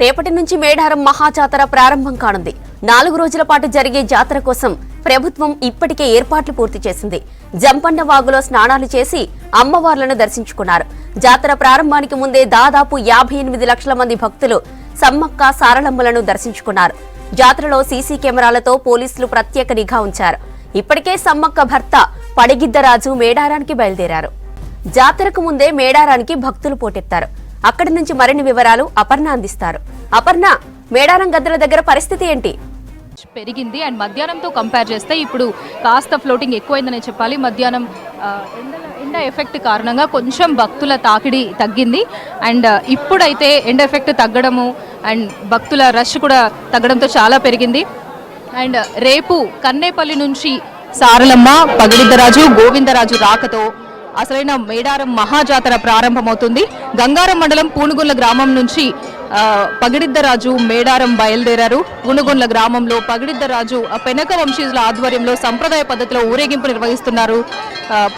రేపటి నుంచి మేడారం మహాజాతర ప్రారంభం కానుంది. 4 రోజుల పాటు జరిగే జాతర కోసం ప్రభుత్వం ఇప్పటికే ఏర్పాట్లు పూర్తి చేసింది. జంపన్న వాగులో స్నానాలు చేసి అమ్మవార్లను దర్శించుకున్నారు. జాతర ప్రారంభానికి ముందే దాదాపు 58 లక్షల మంది భక్తులు సమ్మక్క సారలమ్మలను దర్శించుకున్నారు. జాతరలో సీసీ కెమెరాలతో పోలీసులు ప్రత్యేక నిఘా ఉంచారు. ఇప్పటికే సమ్మక్క భర్త పడిగిద్దరాజు మేడారానికి బయలుదేరారు. జాతరకు ముందే మేడారానికి భక్తులు పోటెత్తారు. అక్కడి నుంచి మరిన్ని వివరాలు అపర్ణ అందిస్తారు. అపర్ణ, మేడారం గద్దెల దగ్గర పరిస్థితి ఏంటి? పెరిగింది అండ్ మధ్యాహ్నంతో కంపేర్ చేస్తే ఇప్పుడు కాస్త ఫ్లోటింగ్ ఎక్కువైందనే చెప్పాలి. మధ్యాహ్నం ఎండ ఎఫెక్ట్ కారణంగా కొంచెం భక్తుల తాకిడి తగ్గింది అండ్ ఇప్పుడైతే ఎండ ఎఫెక్ట్ తగ్గడము అండ్ భక్తుల రష్ కూడా తగ్గడంతో చాలా పెరిగింది. అండ్ రేపు కన్నేపల్లి నుంచి సారలమ్మ, పగిడిద్దరాజు, గోవిందరాజు రాకతో అసలైన మేడారం మహాజాతర ప్రారంభమవుతుంది. గంగారం మండలం పూనుగొండ్ల గ్రామం నుంచి పగిడిద్దరాజు మేడారం బయలుదేరారు. పూనుగొండ్ల గ్రామంలో పగిడిద్దరాజు పెనక వంశీయుల ఆధ్వర్యంలో సంప్రదాయ పద్ధతిలో ఊరేగింపు నిర్వహిస్తున్నారు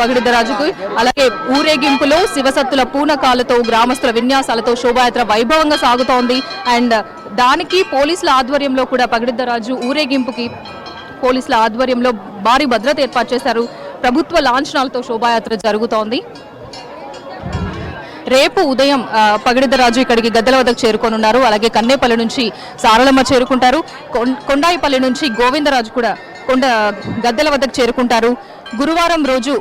పగిడిద్దరాజుకు. అలాగే ఊరేగింపులో శివసత్తుల పూనకాలతో గ్రామస్తుల విన్యాసాలతో శోభాయాత్ర వైభవంగా సాగుతోంది. అండ్ దానికి పోలీసుల ఆధ్వర్యంలో కూడా పగిడిద్దరాజు ఊరేగింపుకి పోలీసుల ఆధ్వర్యంలో భారీ భద్రత ఏర్పాటు చేశారు. ప్రభుత్వ లాంఛనాలతో శోభాయాత్ర జరుగుతోంది. రేపు ఉదయం పగిడిద్దరాజు ఇక్కడికి గద్దెల వద్దకు చేరుకోనున్నారు. అలాగే కన్నేపల్లి నుంచి సారలమ్మ చేరుకుంటారు. కొండాయిపల్లి నుంచి గోవిందరాజు కూడా గద్దెల వద్దకు చేరుకుంటారు. గురువారం రోజు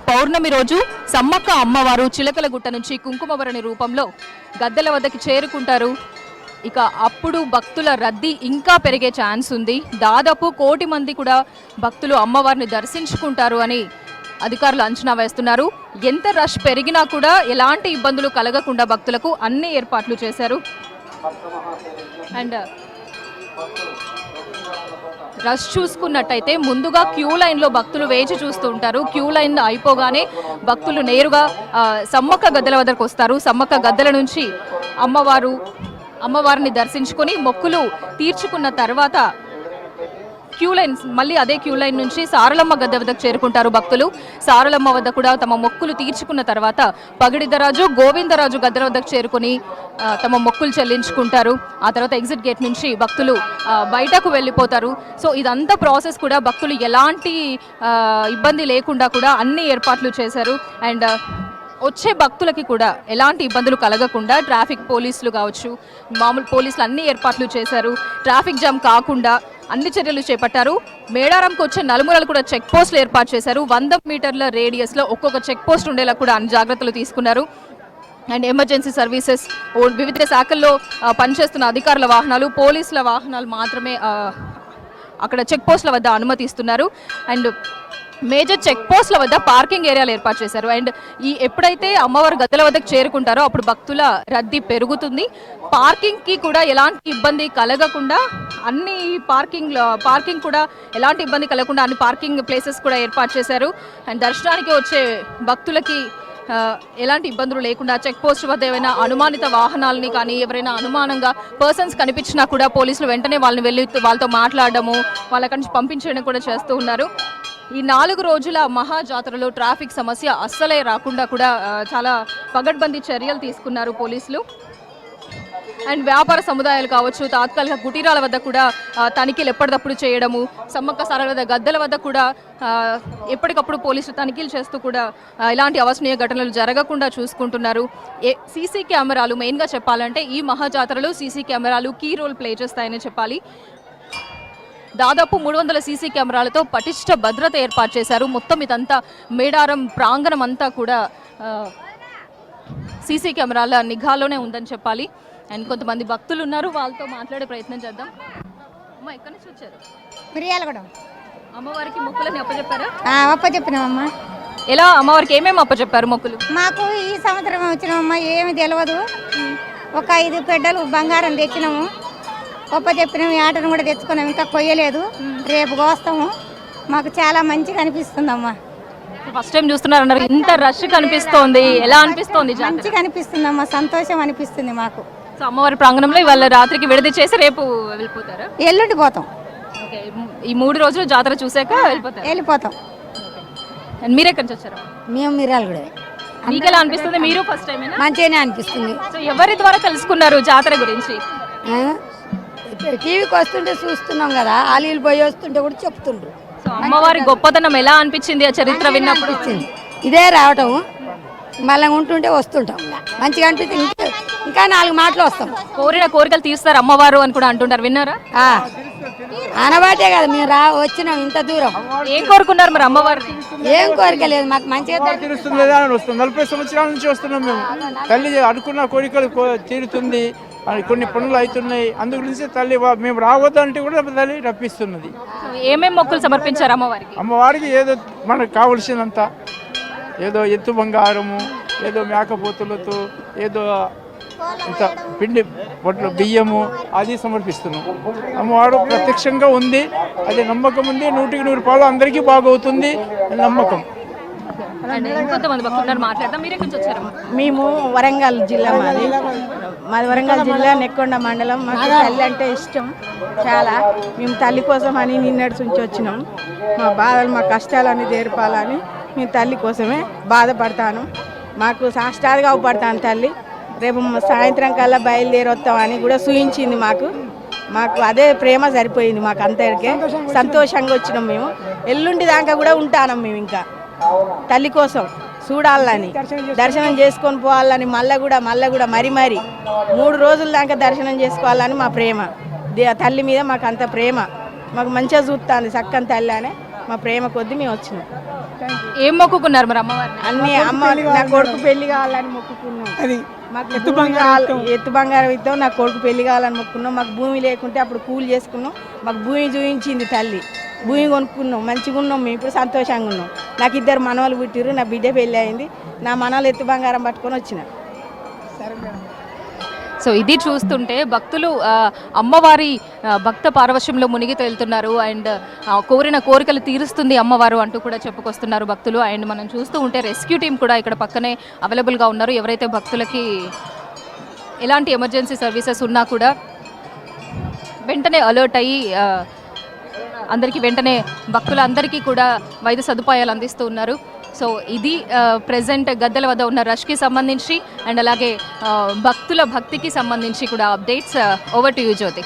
పౌర్ణమి రోజు సమ్మక్క అమ్మవారు చిలకలగుట్ట నుంచి కుంకుమవరణి రూపంలో గద్దెల వద్దకు చేరుకుంటారు. ఇక అప్పుడు భక్తుల రద్దీ ఇంకా పెరిగే ఛాన్స్ ఉంది. దాదాపు 1 కోటి మంది కూడా భక్తులు అమ్మవారిని దర్శించుకుంటారు అని అధికారులు అంచనా వేస్తున్నారు. ఎంత రష్ పెరిగినా కూడా ఎలాంటి ఇబ్బందులు కలగకుండా భక్తులకు అన్ని ఏర్పాట్లు చేశారు. అండ్ రష్ చూసుకున్నట్టయితే ముందుగా క్యూ లైన్లో భక్తులు వేచి చూస్తూ ఉంటారు. క్యూ లైన్ అయిపోగానే భక్తులు నేరుగా సమ్మక్క గద్దెల వద్దకు వస్తారు. సమ్మక్క గద్దెల నుంచి అమ్మవారిని దర్శించుకొని మొక్కులు తీర్చుకున్న తర్వాత మళ్ళీ అదే క్యూ లైన్ నుంచి సారలమ్మ గద్దె వద్దకు చేరుకుంటారు భక్తులు. సారలమ్మ వద్ద కూడా తమ మొక్కులు తీర్చుకున్న తర్వాత పగిడిద్దరాజు, గోవిందరాజు గద్దెల వద్దకు చేరుకొని తమ మొక్కులు చెల్లించుకుంటారు. ఆ తర్వాత ఎగ్జిట్ గేట్ నుంచి భక్తులు బయటకు వెళ్ళిపోతారు. సో ఇదంతా ప్రాసెస్ కూడా భక్తులు ఎలాంటి ఇబ్బంది లేకుండా కూడా అన్ని ఏర్పాట్లు చేశారు. అండ్ వచ్చే భక్తులకి కూడా ఎలాంటి ఇబ్బందులు కలగకుండా ట్రాఫిక్ పోలీసులు కావచ్చు, మామూలు పోలీసులు అన్ని ఏర్పాట్లు చేశారు. ట్రాఫిక్ జామ్ కాకుండా అన్ని చర్యలు చేపట్టారు. మేడారంకి వచ్చే నలుమూలలు కూడా చెక్ పోస్టులు ఏర్పాటు చేశారు. 100 మీటర్ల రేడియస్లో ఒక్కొక్క చెక్ పోస్ట్ ఉండేలా కూడా అన్ని జాగ్రత్తలు తీసుకున్నారు. అండ్ ఎమర్జెన్సీ సర్వీసెస్, వివిధ శాఖల్లో పనిచేస్తున్న అధికారుల వాహనాలు, పోలీసుల వాహనాలు మాత్రమే అక్కడ చెక్ పోస్టుల వద్ద అనుమతిస్తున్నారు. అండ్ మేజర్ చెక్ పోస్టుల వద్ద పార్కింగ్ ఏరియాలు ఏర్పాటు చేశారు. అండ్ ఎప్పుడైతే అమ్మవారు గద్దెల వద్దకు చేరుకుంటారో అప్పుడు భక్తుల రద్దీ పెరుగుతుంది. పార్కింగ్కి కూడా ఎలాంటి ఇబ్బంది కలగకుండా అన్ని పార్కింగ్ కూడా ఎలాంటి ఇబ్బంది కలగకుండా అన్ని పార్కింగ్ ప్లేసెస్ కూడా ఏర్పాటు చేశారు. అండ్ దర్శనానికి వచ్చే భక్తులకి ఎలాంటి ఇబ్బందులు లేకుండా చెక్ పోస్ట్ వద్ద ఏమైనా అనుమానిత వాహనాలని కానీ ఎవరైనా అనుమానంగా పర్సన్స్ కనిపించినా కూడా పోలీసులు వెంటనే వాళ్ళని వెళ్ళి వాళ్ళతో మాట్లాడడము, వాళ్ళ నుంచి పంపించడం కూడా చేస్తూ ఉన్నారు. ఈ 4 రోజుల మహాజాతరలో ట్రాఫిక్ సమస్య అస్సలే రాకుండా కూడా చాలా పగడ్బందీ చర్యలు తీసుకున్నారు పోలీసులు. అండ్ వ్యాపార సముదాయాలు కావచ్చు, తాత్కాలిక కుటీరాల వద్ద కూడా తనిఖీలు ఎప్పటికప్పుడు చేయడము, సమ్మక్క సారల వద్ద గద్దెల వద్ద కూడా ఎప్పటికప్పుడు పోలీసులు తనిఖీలు చేస్తూ కూడా ఎలాంటి అవాంఛనీయ ఘటనలు జరగకుండా చూసుకుంటున్నారు. సీసీ కెమెరాలు మెయిన్గా చెప్పాలంటే ఈ మహాజాతరలో సీసీ కెమెరాలు కీ రోల్ ప్లే చేస్తాయని చెప్పాలి. దాదాపు 300 సీసీ కెమెరాలతో పటిష్ట భద్రత ఏర్పాటు చేశారు. మొత్తం ఇదంతా మేడారం ప్రాంగణం అంతా కూడా సీసీ కెమెరాల నిఘాలోనే ఉందని చెప్పాలి. అండ్ కొంతమంది భక్తులు ఉన్నారు, వాళ్ళతో మాట్లాడే ప్రయత్నం చేద్దాం. అమ్మ, ఎక్కడి నుంచి వచ్చారు? మిర్యాలగూడ. అమ్మవారికి మొక్కులని అప్పచెప్పారా? అప్పచెప్పినామమ్మా. ఎలా అమ్మవారికి ఏమేమి అప్పచెప్పారు మొక్కులు? మాకు ఈ సంవత్సరం వచ్చినామమ్మా, ఏమి తెలియదు. ఒక 5 పెడ్డలు బంగారం తెచ్చినాము, అప్పచెప్పినాము. ఆటను కూడా తెచ్చుకున్నాము, ఇంకా కొయ్యలేదు. రేపు కోస్తాము. మాకు చాలా మంచిగా అనిపిస్తుందమ్మా. ఫస్ట్ టైం చూస్తున్నారు అన్నారు, ఇంత రష్ కనిపిస్తోంది, ఎలా అనిపిస్తోంది? మంచిగా అనిపిస్తుందమ్మా, సంతోషం అనిపిస్తుంది మాకు. సో అమ్మవారి ప్రాంగణంలో ఇవాళ రాత్రికి విడిది చేసి రేపు వెళ్ళిపోతారా? ఎల్లుండి పోతాం. ఓకే, ఈ 3 రోజులు జాతర చూసాక వెళ్ళిపోతాం. మీరు ఎక్కడి నుంచి వచ్చారు? మేము మిర్యాలగూడ. మీకు ఎలా అనిపిస్తుంది? మీరు ఫస్ట్ టైం? మంచిగానే అనిపిస్తుంది. సో ఎవరి ద్వారా తెలుసుకున్నారు జాతర గురించి? టీవీకి వస్తుంటే చూస్తున్నాం కదా వాళ్ళు పోయి వస్తుంటే కూడా చెప్తుండ్రు. సో అమ్మవారి గొప్పతనం ఎలా అనిపించింది ఆ చరిత్ర విన్నప్పుడు? ఇదే రావటం మళ్ళీ ఉంటుంటే వస్తుంటాం మంచిగా అనిపిస్తుంది. ఇంకా 4 మాటలు వస్తాం. కోరిన కోరికలు తీస్తారు అమ్మవారు అని కూడా అంటుంటారు, విన్నారా? అనబాటే కదా మేము వచ్చినాం ఇంత దూరం. ఏం కోరుకున్నారు మరి అమ్మవారు? ఏం కోరిక లేదు మాకు మంచిగా తీరుస్తుంది లేదా అని వస్తుంది. 40 సంవత్సరాల నుంచి వస్తున్నాం మేము. తల్లి అనుకున్న కోరికలు తీరుతుంది, కొన్ని పనులు అవుతున్నాయి. అందు గురించి తల్లి మేము రావద్దంటే కూడా తల్లి రప్పిస్తున్నది. ఏమేమి మొక్కులు సమర్పించారు అమ్మవారికి? అమ్మవారికి ఏదో మనకు కావలసినంత, ఏదో ఎత్తు బంగారము, ఏదో మేకపోతులతో, ఏదో ఇంత పిండి పొట్లు బియ్యము అది సమర్పిస్తున్నాం. అమ్మవారు ప్రత్యక్షంగా ఉంది, అది నమ్మకం ఉంది. 100కి 100 పాలు అందరికీ బాగవుతుంది నమ్మకం. ఇంకొంతమంది భక్తులు మాట్లాడతాం. మీరే కొంచెం వచ్చారు. మేము వరంగల్ జిల్లా, మాది వరంగల్ జిల్లా నెక్కొండ మండలం. మాకు తల్లి అంటే ఇష్టం చాలా. మేము తల్లి కోసం అని నిన్నటి నుంచి వచ్చినాం. మా బాధలు మా కష్టాలన్నీ తీర్పాలని మేము తల్లి కోసమే బాధపడతాను. మాకు సాష్టాలుగా అవపడతాను తల్లి. రేపు సాయంత్రం కల్లా బయలుదేరి వస్తామని కూడా సూచించింది మాకు. అదే ప్రేమ సరిపోయింది మాకు అందరికీ. సంతోషంగా వచ్చినాం మేము. ఎల్లుండి దాకా కూడా ఉంటాను మేము ఇంకా తల్లి కోసం చూడాలని, దర్శనం చేసుకొని పోవాలని, మళ్ళీ కూడా మరి 3 రోజుల దాకా దర్శనం చేసుకోవాలని మా ప్రేమ. తల్లి మీద మాకు అంత ప్రేమ. మాకు మంచిగా చూస్తుంది చక్కని తల్లి అనే మా ప్రేమ కొద్దీ మేము వచ్చినాం. ఏం మొక్కుకున్నారు మరి అమ్మవారు? అన్ని నా కొడుకు పెళ్లి కావాలని మొక్కుకున్నాం. మాకు ఎత్తు బంగారం ఇద్దాం, నా కొడుకు పెళ్లి కావాలని మొక్కున్నాం. మాకు భూమి లేకుంటే అప్పుడు కూలి చేసుకున్నాం. మాకు భూమి చూపించింది తల్లి. భూమి కొనుక్కున్నాం, మంచిగా ఉన్నాం మేము. ఇప్పుడు సంతోషంగా ఉన్నాం. నాకు 2 మనవలు పుట్టిరు, నా బిడ్డ పెళ్ళి అయింది. నా మనవలు ఎత్తు బంగారం పట్టుకొని వచ్చిన. సో ఇది చూస్తుంటే భక్తులు అమ్మవారి భక్త పారవశ్యంలో మునిగి తేలుతున్నారు. అండ్ కోరిన కోరికలు తీరుస్తుంది అమ్మవారు అంటూ కూడా చెప్పుకొస్తున్నారు భక్తులు. అండ్ మనం చూస్తూ ఉంటే రెస్క్యూ టీం కూడా ఇక్కడ పక్కనే అవైలబుల్గా ఉన్నారు. ఎవరైతే భక్తులకి ఎలాంటి ఎమర్జెన్సీ సర్వీసెస్ ఉన్నా కూడా వెంటనే అలర్ట్ అయ్యి అందరికీ వెంటనే భక్తులందరికీ కూడా వైద్య సదుపాయాలు అందిస్తూ ఉన్నారు. సో ఇది ప్రెజెంట్ గద్దెల వద్ద ఉన్న రష్కి సంబంధించి అండ్ అలాగే భక్తుల భక్తికి సంబంధించి కూడా updates. Over to you Jyothi.